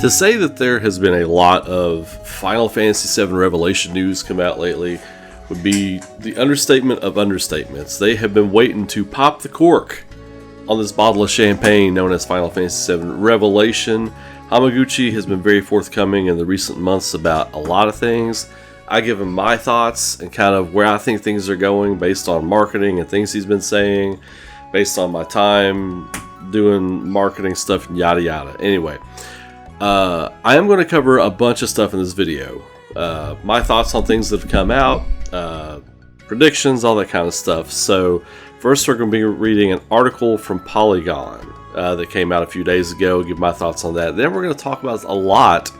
To say that there has been a lot of Final Fantasy VII Revelation news come out lately would be the understatement of understatements. They have been waiting to pop the cork on this bottle of champagne known as Final Fantasy VII Revelation. Hamaguchi has been very forthcoming in the recent months about a lot of things. I give him my thoughts and kind of where I think things are going based on marketing and things he's been saying, based on my time doing marketing stuff and yada yada. Anyway, I am going to cover a bunch of stuff in this video. My thoughts on things that have come out, predictions, all that kind of stuff. So first we're going to be reading an article from Polygon that came out a few days ago, give my thoughts on that. Then we're going to talk about a lot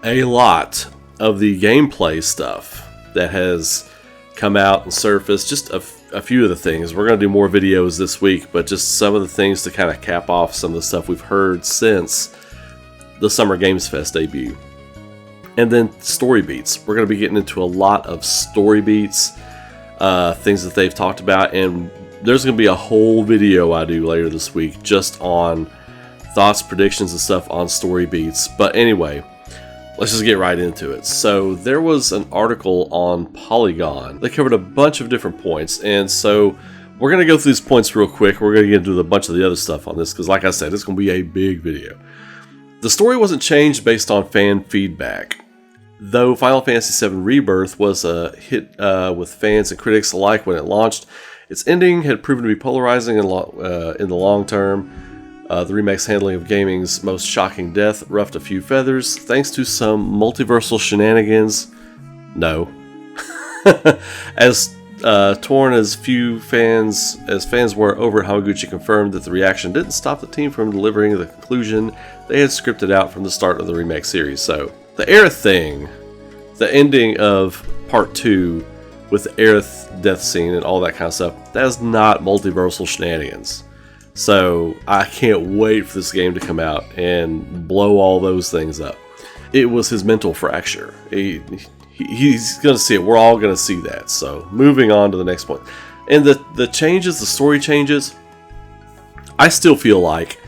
of the gameplay stuff that has come out and surfaced. Just a few of the things. We're going to do more videos this week, but just some of the things to kind of cap off some of the stuff we've heard since the Summer Games Fest debut. And then story beats. We're going to be getting into a lot of story beats, things that they've talked about, and there's going to be a whole video I do later this week just on thoughts, predictions, and stuff on story beats. But anyway, let's just get right into it. So there was an article on Polygon. They covered a bunch of different points, and so we're going to go through these points real quick. We're going to get into a bunch of the other stuff on this because, like I said, it's going to be a big video. The story wasn't changed based on fan feedback. Though Final Fantasy VII Rebirth was a hit with fans and critics alike when it launched, its ending had proven to be polarizing in the long term. The remake's handling of gaming's most shocking death ruffled a few feathers, thanks to some multiversal shenanigans. No. As torn as fans were over, Hamaguchi confirmed that the reaction didn't stop the team from delivering the conclusion they had scripted out from the start of the remake series. So, the Aerith thing, the ending of Part 2 with the Aerith death scene and all that kind of stuff, that is not multiversal shenanigans. So, I can't wait for this game to come out and blow all those things up. It was his mental fracture. He's going to see it. We're all going to see that. So, moving on to the next point. And the changes, the story changes, I still feel like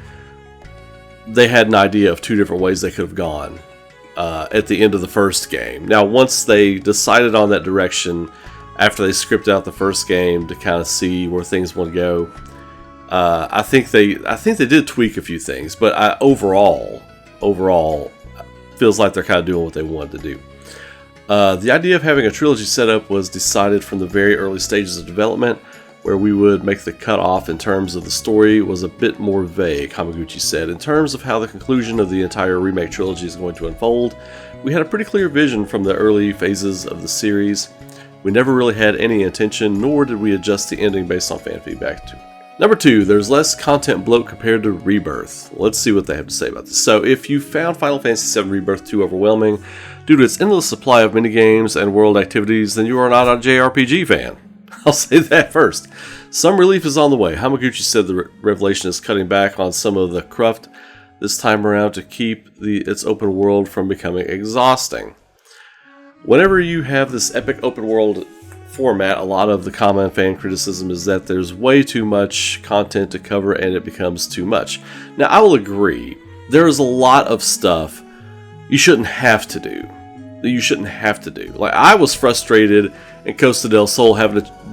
they had an idea of two different ways they could have gone at the end of the first game. Now, once they decided on that direction, after they scripted out the first game to kind of see where things want to go, I think they did tweak a few things. But overall, feels like they're kind of doing what they wanted to do. The idea of having a trilogy set up was decided from the very early stages of development, where we would make the cutoff in terms of the story was a bit more vague, Hamaguchi said. In terms of how the conclusion of the entire remake trilogy is going to unfold, we had a pretty clear vision from the early phases of the series. We never really had any intention, nor did we adjust the ending based on fan feedback. Number 2, there's less content bloat compared to Rebirth. Let's see what they have to say about this. So if you found Final Fantasy VII Rebirth too overwhelming due to its endless supply of minigames and world activities, then you are not a JRPG fan. I'll say that first. Some relief is on the way. Hamaguchi said the Revelation is cutting back on some of the cruft this time around to keep its open world from becoming exhausting. Whenever you have this epic open world format, a lot of the common fan criticism is that there's way too much content to cover and it becomes too much. Now, I will agree. There is a lot of stuff you shouldn't have to do. Like, I was frustrated in Costa del Sol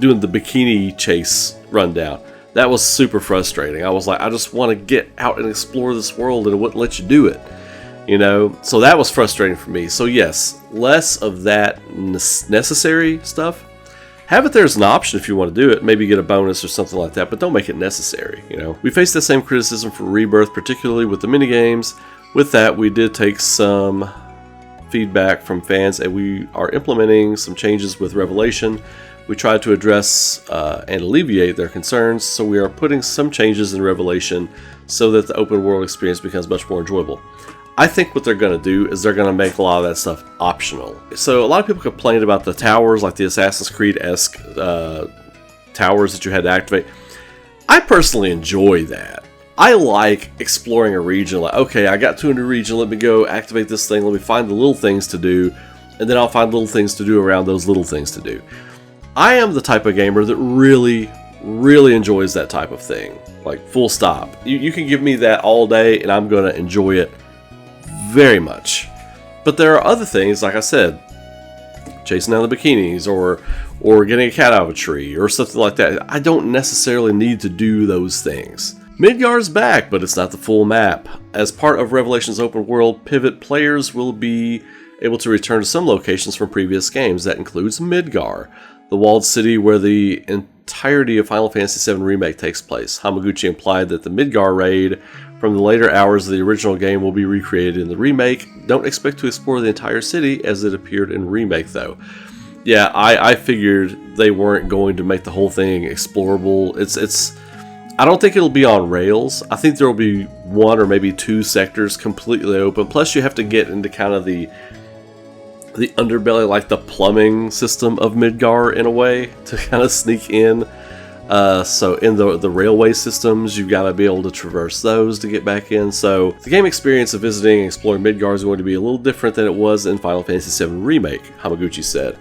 doing the bikini chase rundown. That was super frustrating. I was like, I just want to get out and explore this world and it wouldn't let you do it. You know? So that was frustrating for me. So yes, less of that necessary stuff. Have it there as an option if you want to do it. Maybe get a bonus or something like that, but don't make it necessary, you know? We faced that same criticism for Rebirth, particularly with the minigames. With that, we did take some feedback from fans, and we are implementing some changes with Revelation. We tried to address and alleviate their concerns, so we are putting some changes in Revelation so that the open world experience becomes much more enjoyable. I think what they're going to do is they're going to make a lot of that stuff optional. So a lot of people complained about the towers, like the Assassin's Creed-esque towers that you had to activate. I personally enjoy that. I like exploring a region, like, okay, I got to a new region, let me go activate this thing, let me find the little things to do, and then I'll find little things to do around those little things to do. I am the type of gamer that really enjoys that type of thing, like full stop. You can give me that all day and I'm going to enjoy it very much. But there are other things, like I said, chasing down the bikinis or getting a cat out of a tree or something like that. I don't necessarily need to do those things. Midgar's back, but it's not the full map. As part of Revelation's open world pivot, players will be able to return to some locations from previous games. That includes Midgar, the walled city where the entirety of Final Fantasy VII Remake takes place. Hamaguchi implied that the Midgar raid from the later hours of the original game will be recreated in the remake. Don't expect to explore the entire city as it appeared in Remake, though. Yeah, I figured they weren't going to make the whole thing explorable. I don't think it'll be on rails. I think there will be one or maybe two sectors completely open. Plus, you have to get into kind of the underbelly, like the plumbing system of Midgar in a way, to kind of sneak in. So in the railway systems, you've got to be able to traverse those to get back in. So the game experience of visiting and exploring Midgar is going to be a little different than it was in Final Fantasy VII Remake, Hamaguchi said.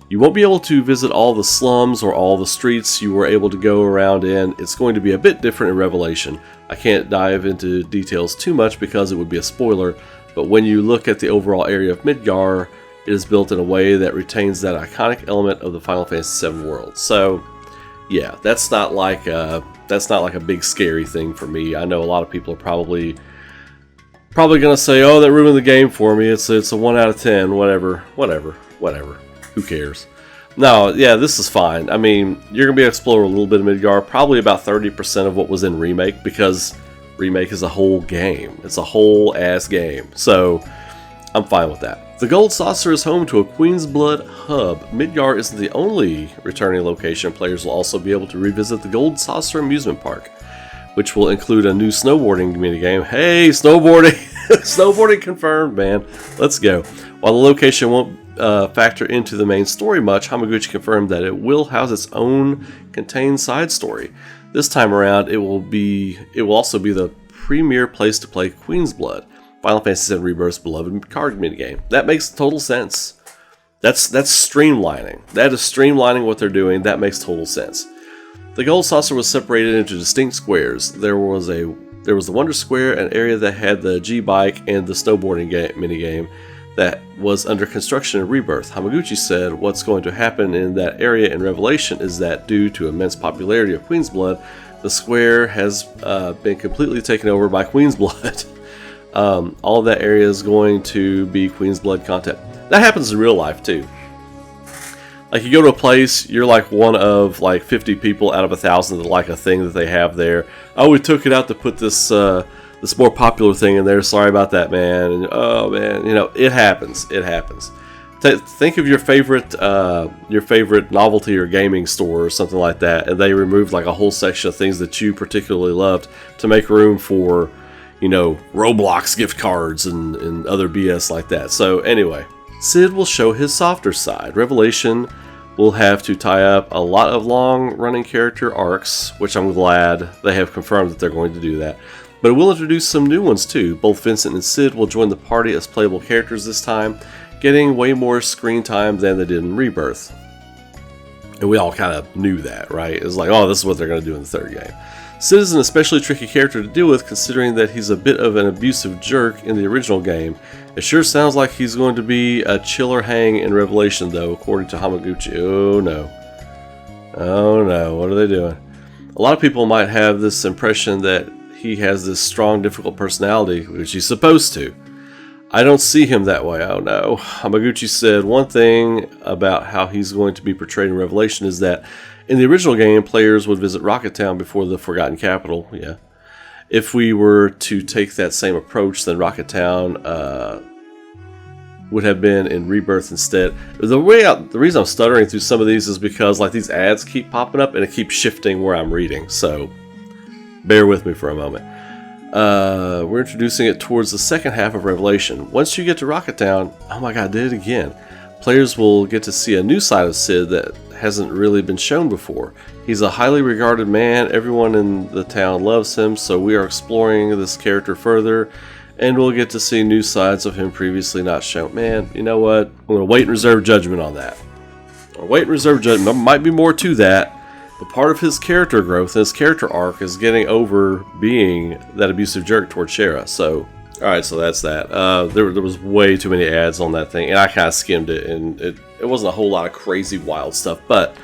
You won't be able to visit all the slums or all the streets you were able to go around in. It's going to be a bit different in Revelation. I can't dive into details too much because it would be a spoiler, but when you look at the overall area of Midgar, it is built in a way that retains that iconic element of the Final Fantasy VII world. So, yeah, that's not like a big scary thing for me. I know a lot of people are probably gonna say, "Oh, that ruined the game for me. It's a 1 out of 10, whatever." Who cares? No, yeah, this is fine. I mean, you're going to be able to explore a little bit of Midgar, probably about 30% of what was in Remake, because Remake is a whole game. It's a whole ass game. So, I'm fine with that. The Gold Saucer is home to a Queen's Blood hub. Midgar isn't the only returning location. Players will also be able to revisit the Gold Saucer amusement park, which will include a new snowboarding minigame. Hey, snowboarding! Snowboarding confirmed, man. Let's go. While the location won't factor into the main story much, Hamaguchi confirmed that it will house its own contained side story. This time around, it will also be the premier place to play Queen's Blood, Final Fantasy VII Rebirth's beloved card minigame. That makes total sense. That's streamlining. That is streamlining what they're doing. That makes total sense. The Gold Saucer was separated into distinct squares. There was the Wonder Square, an area that had the G-Bike and the snowboarding minigame that was under construction in Rebirth. Hamaguchi said what's going to happen in that area in Revelation is that due to immense popularity of Queen's Blood, the square has been completely taken over by Queen's Blood. All of that area is going to be Queen's Blood content. That happens in real life too. Like, you go to a place, you're like one of like 50 people out of 1,000 that like a thing that they have there. Oh, we took it out to put this more popular thing in there. Sorry about that, man. And, oh man, it happens. It happens. Think of your favorite novelty or gaming store or something like that, and they removed like a whole section of things that you particularly loved to make room for, Roblox gift cards and other BS like that. So anyway, Cid will show his softer side. Revelation will have to tie up a lot of long-running character arcs, which I'm glad they have confirmed that they're going to do that. But it will introduce some new ones too. Both Vincent and Cid will join the party as playable characters this time, getting way more screen time than they did in Rebirth. And we all kind of knew that, right? It was like, oh, this is what they're going to do in the third game. Cid is an especially tricky character to deal with, considering that he's a bit of an abusive jerk in the original game. It sure sounds like he's going to be a chiller hang in Revelation, though, according to Hamaguchi. Oh no. Oh no, what are they doing? A lot of people might have this impression that he has this strong, difficult personality, which he's supposed to. I don't see him that way. Oh no. Hamaguchi said one thing about how he's going to be portrayed in Revelation is that in the original game, players would visit Rocket Town before the Forgotten Capital. Yeah. If we were to take that same approach, then Rocket Town would have been in Rebirth instead. The reason I'm stuttering through some of these is because like these ads keep popping up and it keeps shifting where I'm reading. So bear with me for a moment. We're introducing it towards the second half of Revelation. Once you get to Rocket Town, oh my god, I did it again. Players will get to see a new side of Cid that hasn't really been shown before. He's a highly regarded man. Everyone in the town loves him, so we are exploring this character further, and we'll get to see new sides of him previously not shown. Man, you know what? I'm going to wait and reserve judgment on that. I'll wait and reserve judgment. There might be more to that. But part of his character growth and his character arc is getting over being that abusive jerk toward Shara. So, Alright, so that's that. There was way too many ads on that thing, and I kind of skimmed it, and it wasn't a whole lot of crazy wild stuff. But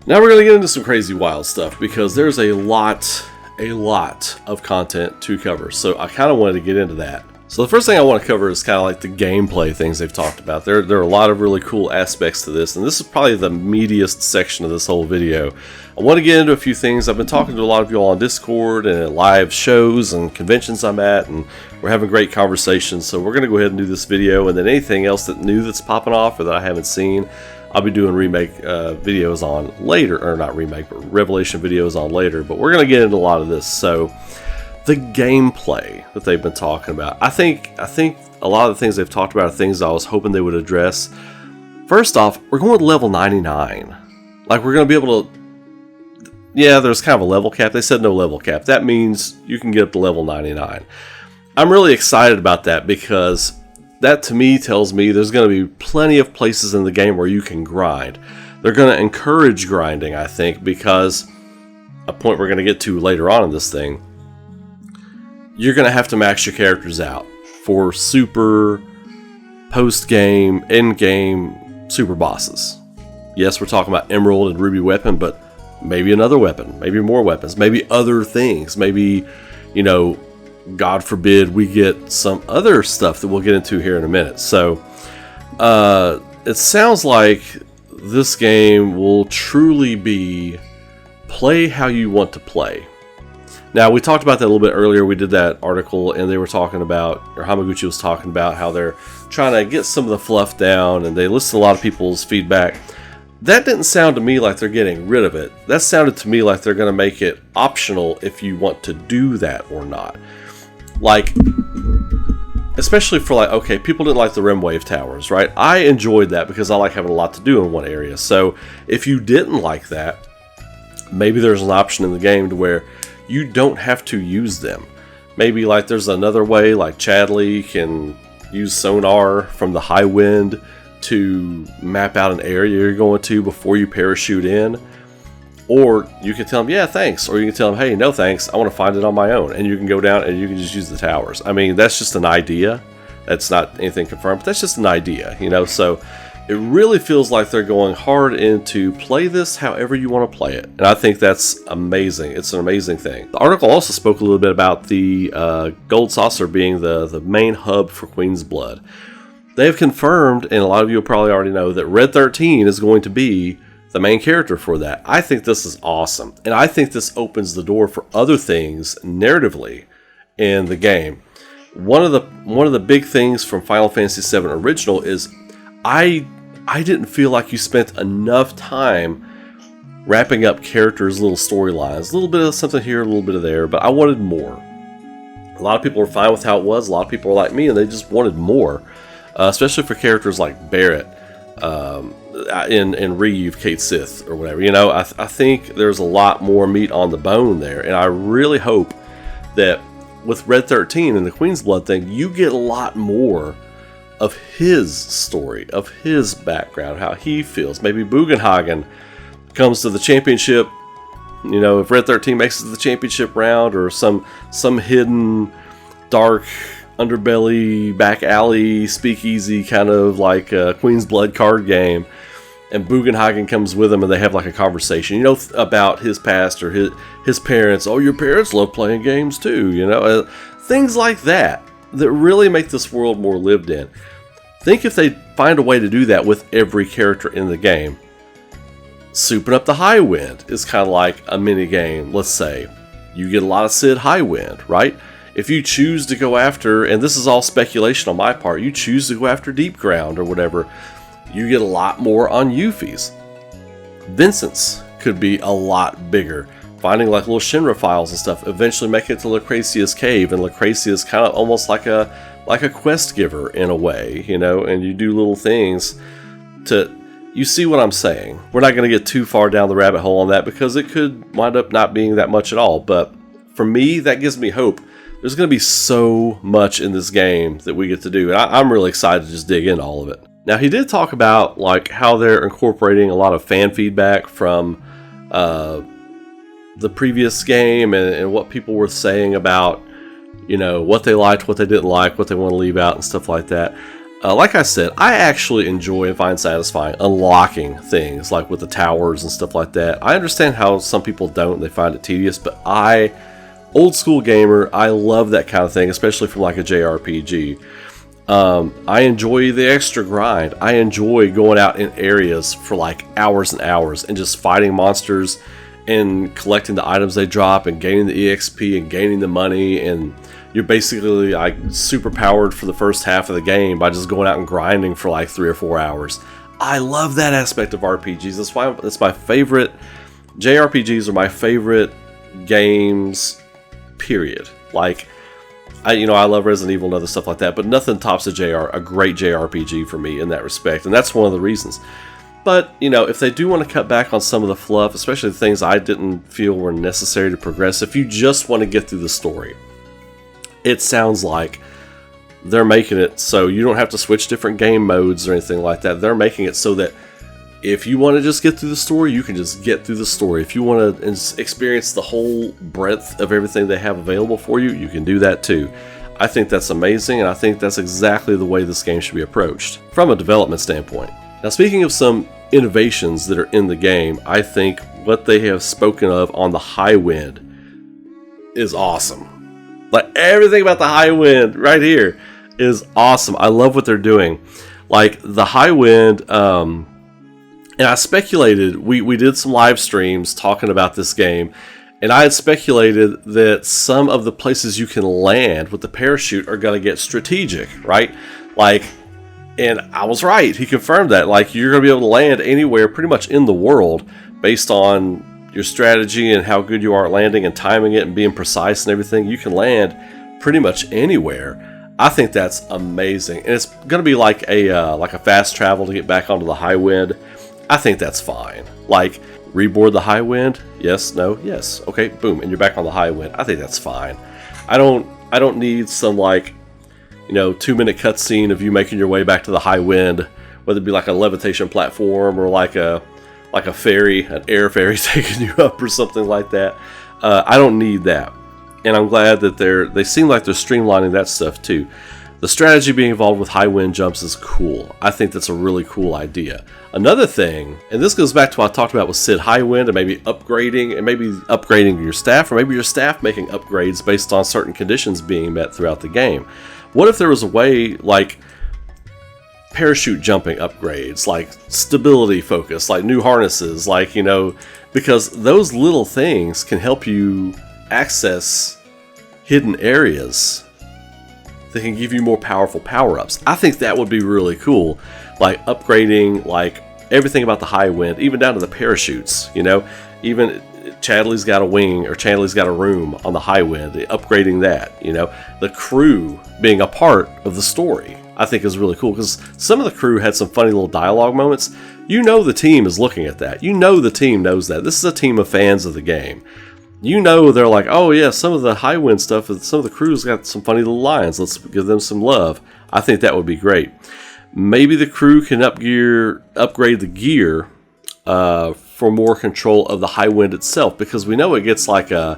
now we're going to get into some crazy wild stuff, because there's a lot of content to cover. So I kind of wanted to get into that. So the first thing I want to cover is kind of like the gameplay things they've talked about. There are a lot of really cool aspects to this, and this is probably the meatiest section of this whole video. I want to get into a few things. I've been talking to a lot of you all on Discord and at live shows and conventions I'm at, and we're having great conversations. So we're going to go ahead and do this video, and then anything else that's popping off or that I haven't seen, I'll be doing remake videos on later, or not remake, but Revelation videos on later. But we're going to get into a lot of this. So the gameplay that they've been talking about, I think a lot of the things they've talked about are things I was hoping they would address. First off, we're going to level 99. Like, we're going to be able to, yeah, there's kind of a level cap. They said no level cap. That means you can get up to level 99. I'm really excited about that, because that to me tells me there's going to be plenty of places in the game where you can grind. They're going to encourage grinding, I think, because a point we're going to get to later on in this thing, you're going to have to max your characters out for super, post-game, end-game super bosses. Yes, we're talking about Emerald and Ruby weapon, but maybe another weapon, maybe more weapons, maybe other things, maybe, you know, God forbid we get some other stuff that we'll get into here in a minute. So it sounds like this game will truly be play how you want to play. Now, we talked about that a little bit earlier. We did that article, and they were talking about, or Hamaguchi was talking about, how they're trying to get some of the fluff down, and they listened to a lot of people's feedback. That didn't sound to me like they're getting rid of it. That sounded to me like they're going to make it optional if you want to do that or not. Like, especially for like, okay, people didn't like the rim wave towers, right? I enjoyed that because I like having a lot to do in one area. So if you didn't like that, maybe there's an option in the game to where you don't have to use them. Maybe like there's another way, like Chadley can use sonar from the high wind to map out an area you're going to before you parachute in. Or you can tell them, yeah, thanks. Or you can tell them, hey, no thanks, I want to find it on my own. And you can go down and you can just use the towers. I mean, that's just an idea. That's not anything confirmed, but that's just an idea, you know? So it really feels like they're going hard into play this however you want to play it. And I think that's amazing. It's an amazing thing. The article also spoke a little bit about the Gold Saucer being the main hub for Queen's Blood. They have confirmed, and a lot of you will probably already know, that Red 13 is going to be the main character for that. I think this is awesome. And I think this opens the door for other things narratively in the game. One of the big things from Final Fantasy VII Original is I didn't feel like you spent enough time wrapping up characters' little storylines. A little bit of something here, a little bit of there, but I wanted more. A lot of people were fine with how it was. A lot of people were like me, and they just wanted more. Especially for characters like Barrett in Reeve, Kate Sith, or whatever. You know, I think there's a lot more meat on the bone there, and I really hope that with Red 13 and the Queen's Blood thing, you get a lot more of his story, of his background, how he feels. Maybe Bugenhagen comes to the championship, you know, if Red 13 makes it to the championship round, or some hidden dark underbelly, back alley, speakeasy kind of like a Queen's Blood card game, and Bugenhagen comes with him and they have like a conversation, you know, about his past or his parents. Oh, your parents love playing games too, you know, things like that really make this world more lived in. Think if they find a way to do that with every character in the game. Souping up the high wind is kind of like a mini game. Let's say you get a lot of Sid high wind, right? If you choose to go after, and this is all speculation on my part, you choose to go after Deep Ground or whatever, you get a lot more on Yuffie's. Vincent's could be a lot bigger. Finding like little Shinra files and stuff, eventually make it to Lucrezia's cave, and Lucrezia is kind of almost like a quest giver in a way, you know, and you do little things to, you see what I'm saying. We're not going to get too far down the rabbit hole on that because it could wind up not being that much at all, but for me, that gives me hope. There's going to be so much in this game that we get to do, and I'm really excited to just dig into all of it. Now, he did talk about like how they're incorporating a lot of fan feedback from the previous game and what people were saying about you know, what they liked, what they didn't like, what they want to leave out, and stuff like that. Like I said, I actually enjoy and find satisfying unlocking things, like with the towers and stuff like that. I understand how some people don't, they find it tedious, but old school gamer, I love that kind of thing, especially from like a JRPG. I enjoy the extra grind. I enjoy going out in areas for like hours and hours and just fighting monsters and collecting the items they drop and gaining the EXP and gaining the money, and you're basically like super powered for the first half of the game by just going out and grinding for like 3 or 4 hours. I love that aspect of RPGs. That's my favorite. JRPGs are my favorite games, period. Like, I love Resident Evil and other stuff like that, but nothing tops a great JRPG for me in that respect, and that's one of the reasons. But, you know, if they do want to cut back on some of the fluff, especially the things I didn't feel were necessary to progress, if you just want to get through the story, it sounds like they're making it so you don't have to switch different game modes or anything like that. They're making it so that if you want to just get through the story, you can just get through the story. If you want to experience the whole breadth of everything they have available for you, you can do that too. I think that's amazing, and I think that's exactly the way this game should be approached from a development standpoint. Now, speaking of some innovations that are in the game, I think what they have spoken of on the High Wind is awesome. Like, everything about the High Wind right here is awesome. I love what they're doing. Like, the High Wind, and I speculated, we did some live streams talking about this game, and I had speculated that some of the places you can land with the parachute are going to get strategic, right? Like, and I was right. He confirmed that. Like, you're going to be able to land anywhere pretty much in the world based on your strategy and how good you are at landing and timing it and being precise and everything. You can land pretty much anywhere. I think that's amazing. And it's going to be like a fast travel to get back onto the High Wind. I think that's fine. Like, reboard the High Wind? Yes, no, yes. Okay, boom, and you're back on the High Wind. I think that's fine. I don't need some, like, 2-minute cutscene of you making your way back to the High Wind, whether it be like a levitation platform or like a ferry, an air ferry taking you up or something like that. I don't need that, and I'm glad that they seem like they're streamlining that stuff too. The strategy being involved with high wind jumps is cool. I think that's a really cool idea. Another thing, and this goes back to what I talked about with Sid High Wind and maybe upgrading your staff, or maybe your staff making upgrades based on certain conditions being met throughout the game. What if there was a way, like parachute jumping upgrades, like stability focus, like new harnesses, like, because those little things can help you access hidden areas that can give you more powerful power-ups. I think that would be really cool, like upgrading like everything about the High Wind, even down to the parachutes, even Chadley's got a wing or Chadley's got a room on the High Wind, upgrading that, the crew being a part of the story, I think is really cool, because some of the crew had some funny little dialogue moments. The team is looking at that. The team knows that. This is a team of fans of the game. They're like, oh yeah, some of the High Wind stuff, some of the crew's got some funny little lines. Let's give them some love. I think that would be great. Maybe the crew can upgrade the gear for more control of the High Wind itself, because we know it gets like an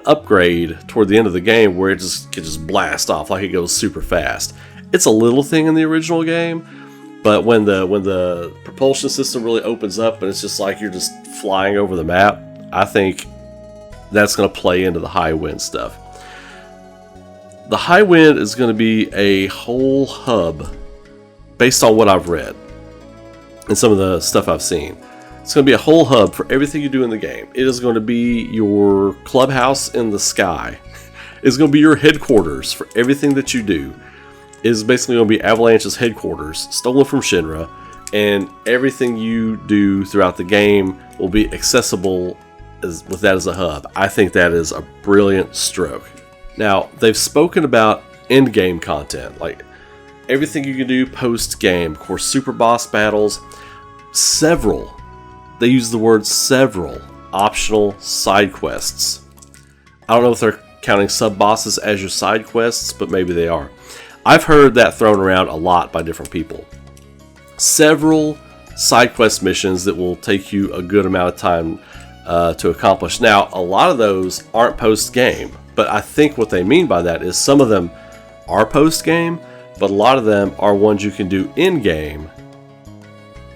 upgrade toward the end of the game where it can just blast off, like it goes super fast. It's a little thing in the original game, but when the propulsion system really opens up and it's just like you're just flying over the map, I think that's going to play into the High Wind stuff. The High Wind is going to be a whole hub based on what I've read and some of the stuff I've seen. It's going to be a whole hub for everything you do in the game. It is going to be your clubhouse in the sky. It's going to be your headquarters for everything that you do. It is basically going to be Avalanche's headquarters, stolen from Shinra, and everything you do throughout the game will be accessible with that as a hub. I think that is a brilliant stroke. Now, they've spoken about end-game content, like everything you can do post-game. Of course, super boss battles, they use the word several optional side quests. I don't know if they're counting sub-bosses as your side quests, but maybe they are. I've heard that thrown around a lot by different people. Several side quest missions that will take you a good amount of time to accomplish. Now, a lot of those aren't post-game, But I think what they mean by that is some of them are post-game, but a lot of them are ones you can do in-game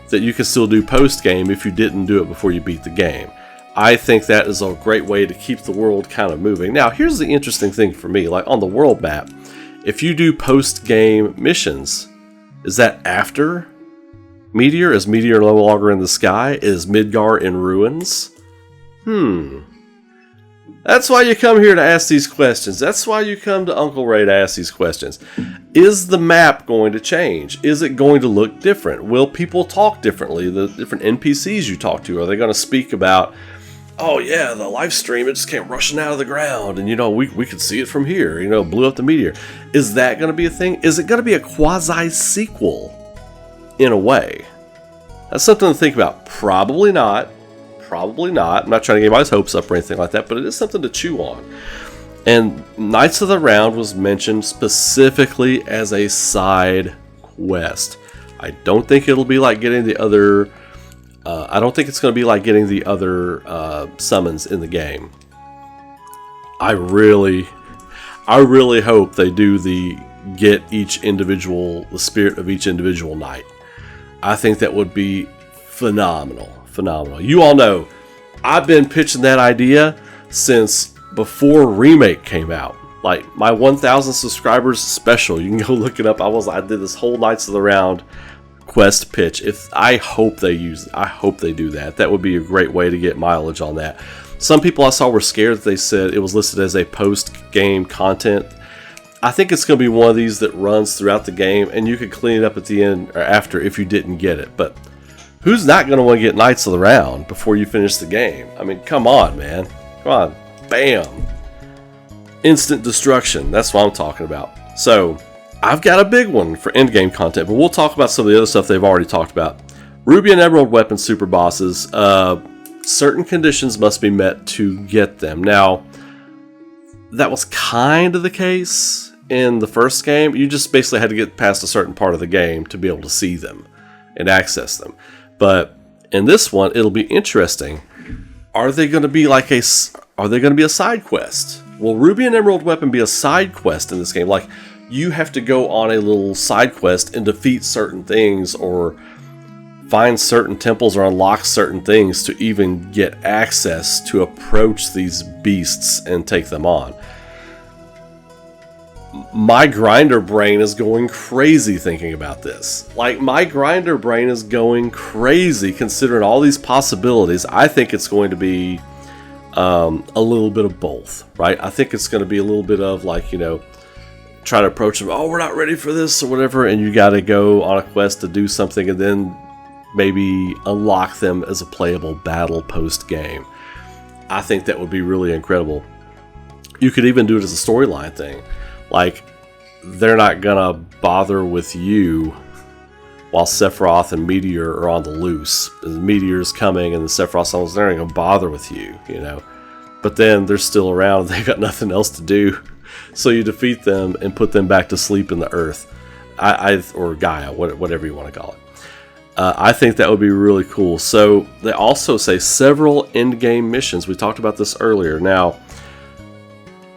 that you can still do post-game if you didn't do it before you beat the game. I think that is a great way to keep the world kind of moving. Now, here's the interesting thing for me. Like on the world map, if you do post-game missions, is that after Meteor? Is Meteor no longer in the sky? Is Midgar in ruins? That's why you come here to ask these questions. That's why you come to Uncle Ray to ask these questions. Is the map going to change? Is it going to look different? Will people talk differently? The different NPCs you talk to, are they going to speak about, oh yeah, the live stream, it just came rushing out of the ground, and we could see it from here, blew up the meteor. Is that going to be a thing? Is it going to be a quasi-sequel in a way? That's something to think about. Probably not. Probably not. I'm not trying to get anybody's hopes up or anything like that, but it is something to chew on. And Knights of the Round was mentioned specifically as a side quest. I don't think it'll be like getting the other... I don't think it's going to be like getting the other summons in the game. I really hope they do the get the spirit of each individual knight. I think that would be phenomenal. You all know, I've been pitching that idea since before Remake came out. Like my 1,000 subscribers special, you can go look it up. I did this whole Knights of the Round quest pitch. I hope they do that. That would be a great way to get mileage on that. Some people I saw were scared that they said it was listed as a post-game content. I think it's going to be one of these that runs throughout the game, and you could clean it up at the end or after if you didn't get it. But who's not going to want to get Knights of the Round before you finish the game? I mean, come on, man. Come on. Bam. Instant destruction. That's what I'm talking about. So, I've got a big one for endgame content, but we'll talk about some of the other stuff they've already talked about. Ruby and Emerald weapon super bosses. Certain conditions must be met to get them. Now, that was kind of the case in the first game. You just basically had to get past a certain part of the game to be able to see them and access them. But in this one, it'll be interesting. Are they going to be a side quest? Will Ruby and Emerald weapon be a side quest in this game? Like, you have to go on a little side quest and defeat certain things or find certain temples or unlock certain things to even get access to approach these beasts and take them on. My grinder brain is going crazy thinking about this. Like, my grinder brain is going crazy considering all these possibilities. I think it's going to be a little bit of both, right? I think it's going to be a little bit of like, try to approach them, oh, we're not ready for this or whatever, and you got to go on a quest to do something and then maybe unlock them as a playable battle post-game. I think that would be really incredible. You could even do it as a storyline thing. Like, they're not gonna bother with you while Sephiroth and Meteor are on the loose. The Meteor's coming and the Sephiroth's almost there, they're not gonna bother with you, But then they're still around and they've got nothing else to do. So you defeat them and put them back to sleep in the earth. Or Gaia, whatever you want to call it. I think that would be really cool. So they also say several end-game missions. We talked about this earlier. Now,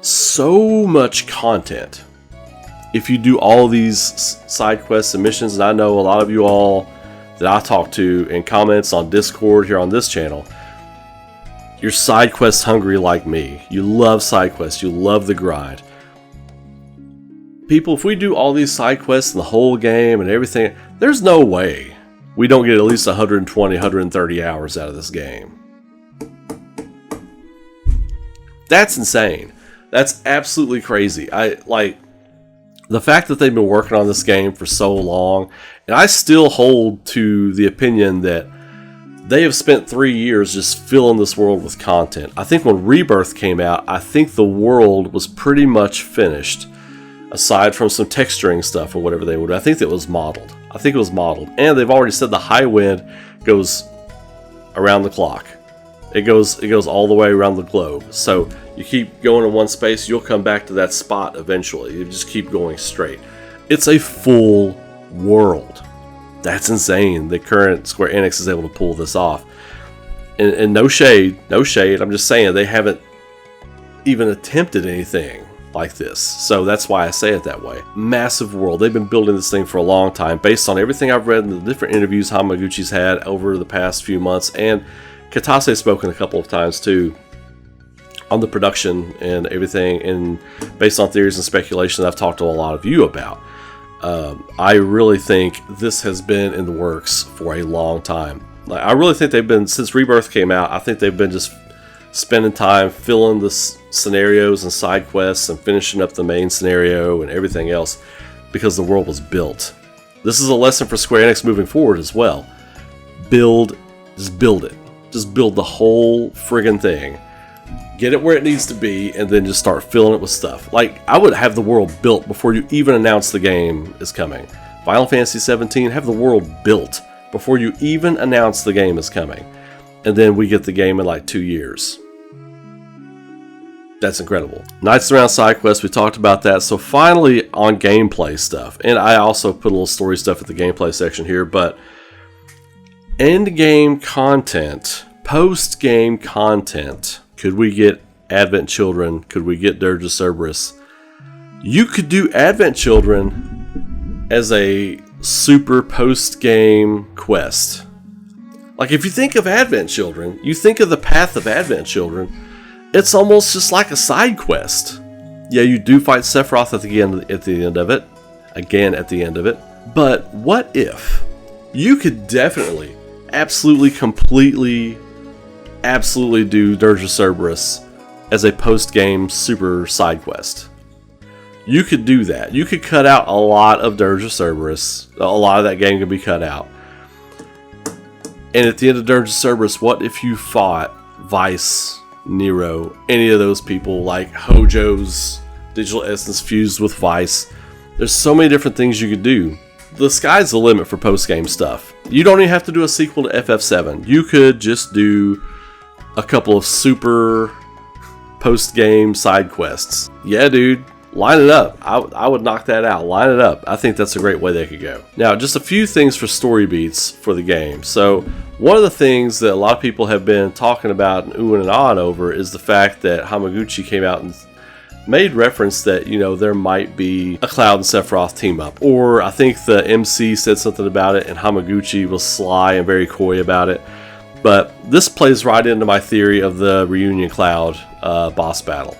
so much content. If you do all these side quests and missions, and I know a lot of you all that I talk to in comments on Discord here on this channel, you're side quest hungry like me. You love side quests. You love the grind. People, if we do all these side quests in the whole game and everything, there's no way we don't get at least 120, 130 hours out of this game. That's insane. That's absolutely crazy. The fact that they've been working on this game for so long, and I still hold to the opinion that they have spent 3 years just filling this world with content. I think when Rebirth came out, I think the world was pretty much finished, aside from some texturing stuff or whatever they would do. I think it was modeled. And they've already said the high wind goes around the clock. It goes all the way around the globe. So you keep going in one space, you'll come back to that spot eventually. You just keep going straight. It's a full world. That's insane. The current Square Enix is able to pull this off. And no shade. I'm just saying they haven't even attempted anything like this. So that's why I say it that way. Massive world. They've been building this thing for a long time based on everything I've read in the different interviews Hamaguchi's had over the past few months, and Katase's spoken a couple of times too on the production and everything, and based on theories and speculation that I've talked to a lot of you about. I really think this has been in the works for a long time. Like, I really think they've been, since Rebirth came out, I think they've been just spending time filling the scenarios and side quests and finishing up the main scenario and everything else because the world was built. This is a lesson for Square Enix moving forward as well. Just build it. Just build the whole friggin' thing. Get it where it needs to be, and then just start filling it with stuff. Like, I would have the world built before you even announce the game is coming. Final Fantasy 17, have the world built before you even announce the game is coming. And then we get the game in like 2 years. That's incredible. Knights Around side quests, we talked about that. So finally on gameplay stuff. And I also put a little story stuff at the gameplay section here, but end game content, post game content. Could we get Advent Children? Could we get Dirge of Cerberus? You could do Advent Children as a super post-game quest. Like, if you think of Advent Children, you think of the path of Advent Children, it's almost just like a side quest. Yeah, you do fight Sephiroth at the end of it. Again at the end of it. But what if you could definitely, absolutely, completely do Dirge of Cerberus as a post-game super side quest? You could do that. You could cut out a lot of Dirge of Cerberus. A lot of that game could be cut out. And at the end of Dirge of Cerberus, what if you fought Vice, Nero, any of those people, like Hojo's digital essence fused with Vice? There's so many different things you could do. The sky's the limit for post-game stuff. You don't even have to do a sequel to FF7. You could just do a couple of super post-game side quests. Yeah, dude, line it up. I would knock that out. Line it up. I think that's a great way they could go. Now, just a few things for story beats for the game. So, one of the things that a lot of people have been talking about and oohing and ahhing over is the fact that Hamaguchi came out and made reference that, you know, there might be a Cloud and Sephiroth team up. Or I think the MC said something about it and Hamaguchi was sly and very coy about it. But this plays right into my theory of the Reunion Cloud boss battle.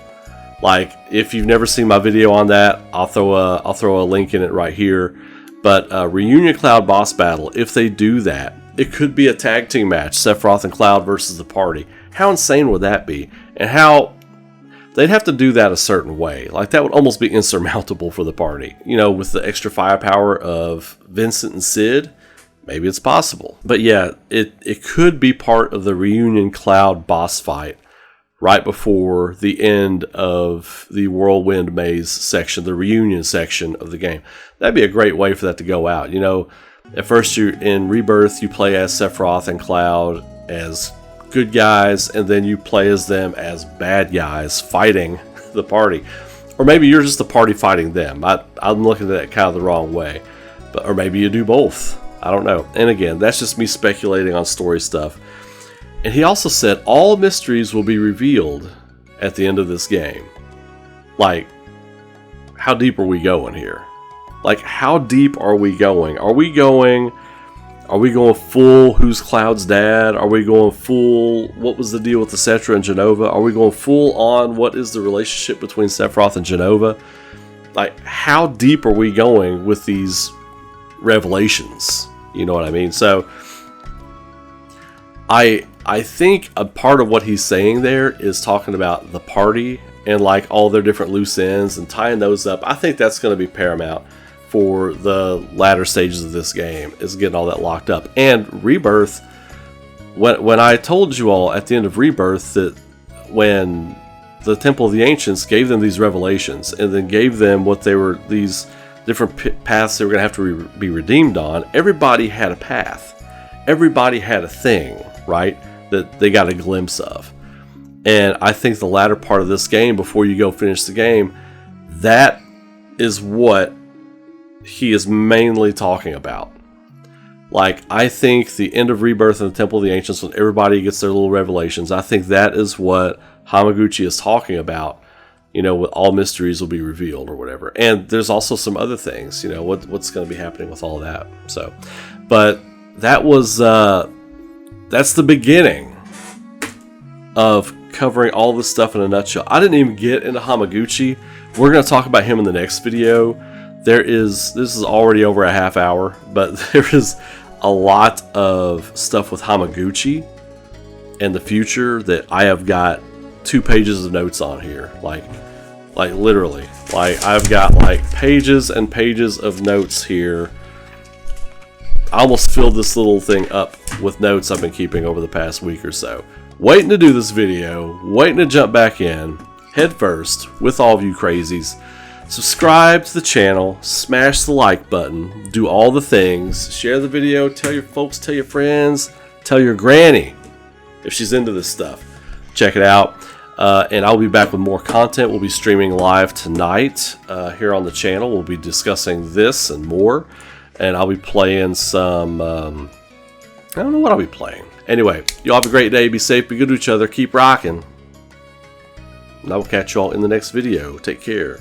Like, if you've never seen my video on that, I'll throw a link in it right here. But Reunion Cloud boss battle, if they do that, it could be a tag team match, Sephiroth and Cloud versus the party. How insane would that be? And how they'd have to do that a certain way. Like, that would almost be insurmountable for the party. You know, with the extra firepower of Vincent and Sid, maybe it's possible. But yeah, it could be part of the Reunion Cloud boss fight right before the end of the Whirlwind Maze section, the reunion section of the game. That'd be a great way for that to go out. You know, at first you're in Rebirth, you play as Sephiroth and Cloud as good guys, and then you play as them as bad guys fighting the party. Or maybe you're just the party fighting them. I'm looking at that kind of the wrong way. Or maybe you do both. I don't know. And again, that's just me speculating on story stuff. And he also said all mysteries will be revealed at the end of this game. Like, how deep are we going here? Like, how deep are we going? Are we going full who's Cloud's dad? Are we going full what was the deal with the Cetra and Genova? Are we going full on what is the relationship between Sephiroth and Genova? Like, how deep are we going with these revelations? You know what I mean? So I think a part of what he's saying there is talking about the party and like all their different loose ends and tying those up. I think that's going to be paramount for the latter stages of this game, is getting all that locked up. And Rebirth, when I told you all at the end of Rebirth that when the Temple of the Ancients gave them these revelations and then gave them what they were, these different paths they were going to have to be redeemed on, everybody had a path. Everybody had a thing, right, that they got a glimpse of. And I think the latter part of this game, before you go finish the game, that is what he is mainly talking about. Like, I think the end of Rebirth and the Temple of the Ancients, when everybody gets their little revelations, I think that is what Hamaguchi is talking about, you know, all mysteries will be revealed or whatever. And there's also some other things, you know, what's going to be happening with all that. So, but that was, that's the beginning of covering all this stuff in a nutshell. I didn't even get into Hamaguchi. We're going to talk about him in the next video. This is already over a half hour, but there is a lot of stuff with Hamaguchi and the future that I have got 2 pages of notes on here. Like literally. Like, I've got like pages and pages of notes here. I almost filled this little thing up with notes I've been keeping over the past week or so. Waiting to do this video, waiting to jump back in, head first, with all of you crazies. Subscribe to the channel, smash the like button, do all the things, share the video, tell your folks, tell your friends, tell your granny if she's into this stuff. Check it out. And I'll be back with more content. We'll be streaming live tonight here on the channel. We'll be discussing this and more. And I'll be playing some, I don't know what I'll be playing. Anyway, y'all have a great day. Be safe, be good to each other, keep rocking. And I will catch y'all in the next video. Take care.